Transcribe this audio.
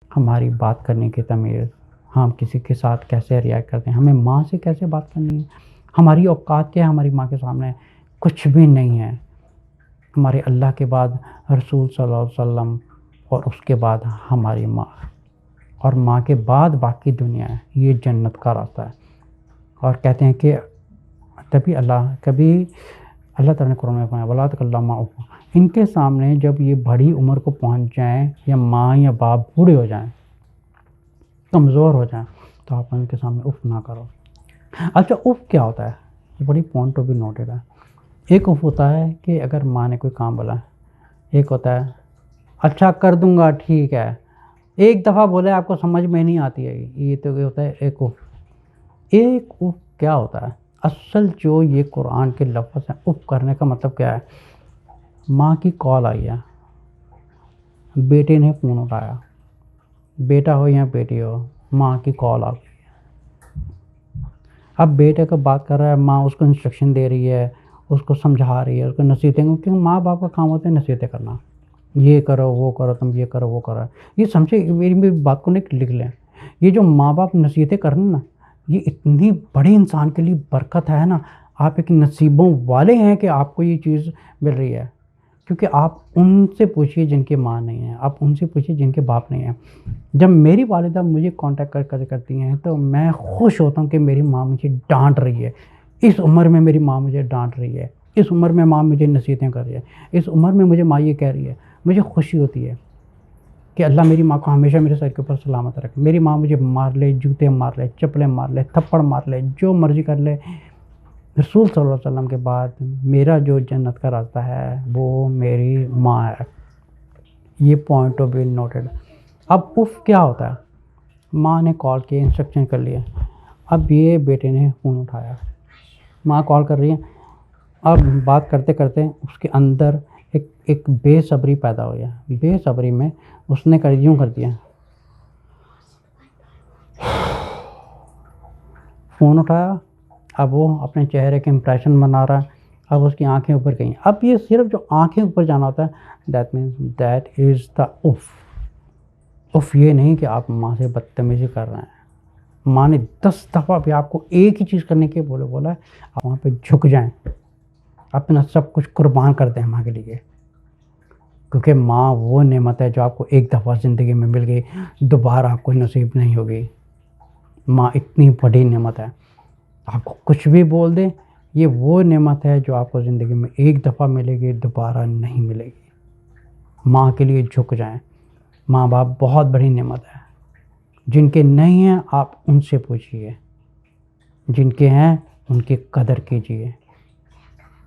हमारी बात करने की तमीज़, हम किसी के साथ कैसे रिएक्ट करते हैं, हमें माँ से कैसे बात करनी है, हमारी औकात क्या है हमारी माँ के सामने? कुछ भी नहीं है। हमारे अल्लाह के बाद रसूल सल्लल्लाहु अलैहि वसल्लम और उसके बाद हमारी माँ और माँ के बाद बाकी दुनिया है। ये जन्नत का रास्ता है। और कहते हैं कि तभी अल्लाह ताला ने कुरान में फरमाया वला तकल्लम माहुम, इनके सामने जब ये बड़ी उम्र को पहुँच जाएँ या माँ या बाप बूढ़े हो जाएँ, कमज़ोर हो जाएँ, तो आप उनके सामने उफ़ ना करो। अच्छा, उफ़ क्या होता है? ये बड़ी पॉइंट टू बी नोटेड है। एक उफ़ होता है कि अगर माँ ने कोई काम बोला, एक होता है अच्छा कर दूँगा ठीक है। एक दफ़ा बोले आपको समझ में नहीं आती है, ये तो ये होता है एक उफ़। एक उफ़ क्या होता है? असल जो ये कुरान के लफ़्ज़ हैं, उफ़ करने का मतलब क्या है? माँ की कॉल आई है, बेटे ने फ़ोन उठाया, बेटा हो या बेटी हो, माँ की कॉल आ गई। अब बेटे को बात कर रहा है, माँ उसको इंस्ट्रक्शन दे रही है, उसको समझा रही है, उसको नसीहतें, क्योंकि माँ-बाप का काम होता है नसीहतें करना। ये करो, वो करो, तुम ये करो, वो करो। ये समझे, मेरी बात को नहीं लिख लें। ये जो माँ-बाप नसीहतें कर रहे हैं ना, ये इतनी बड़ी इंसान के लिए बरकत है ना, आप एक नसीबों वाले हैं कि आपको ये चीज़ मिल रही है। क्योंकि आप उनसे पूछिए जिनकी माँ नहीं है, आप उनसे पूछिए जिनके बाप नहीं है। जब मेरी वालिदा मुझे कॉन्टैक्ट करती हैं, तो मैं खुश होता हूँ कि मेरी माँ मुझे डाँट रही है। इस उम्र में मेरी माँ मुझे डाँट रही है। इस उम्र में माँ मुझे नसीहतें कर रही है। इस उम्र में मुझे माँ ये कह रही है। मुझे खुशी होती है कि अल्लाह मेरी माँ को हमेशा मेरे सर के ऊपर सलामत रखे। मेरी माँ मुझे मार ले, जूते मार ले, चप्पलें मार ले, थप्पड़ मार ले, जो मर्ज़ी कर ले, रसूल सल्लल्लाहु अलैहि वसल्लम के बाद मेरा जो जन्नत का रास्ता है, वो मेरी माँ है। ये पॉइंट टू बी नोटेड। अब उफ़ क्या होता है? माँ ने कॉल किया, इंस्ट्रक्शन कर लिए। अब ये बेटे ने फ़ोन उठाया, माँ कॉल कर रही है। अब बात करते-करते उसके अंदर एक बेसब्री पैदा हो गया। बेसब्री में उसने यूँ कर दिया, फ़ोन उठाया। अब वो अपने चेहरे के इम्प्रेशन बना रहा है। अब उसकी आँखें ऊपर गईं। अब ये सिर्फ़ जो आँखें ऊपर जाना होता है, that means that is the उफ़। उफ़ ये नहीं कि आप माँ से बदतमीज़ी कर रहे हैं। माँ ने 10 दफ़ा भी आपको एक ही चीज़ करने के बोला है, आप वहाँ पे झुक जाएँ, अपना सब कुछ कुर्बान कर दें माँ के लिए। क्योंकि माँ वो नेमत है जो आपको एक दफ़ा ज़िंदगी में मिल गई, दोबारा आपको नसीब नहीं होगी। माँ इतनी बड़ी नेमत है, आपको कुछ भी बोल दें, ये वो नेमत है जो आपको ज़िंदगी में एक दफ़ा मिलेगी, दोबारा नहीं मिलेगी। माँ के लिए झुक जाएँ। माँ-बाप बहुत बड़ी नेमत है। जिनके नहीं हैं, आप उनसे पूछिए। जिनके हैं, उनकी कदर कीजिए।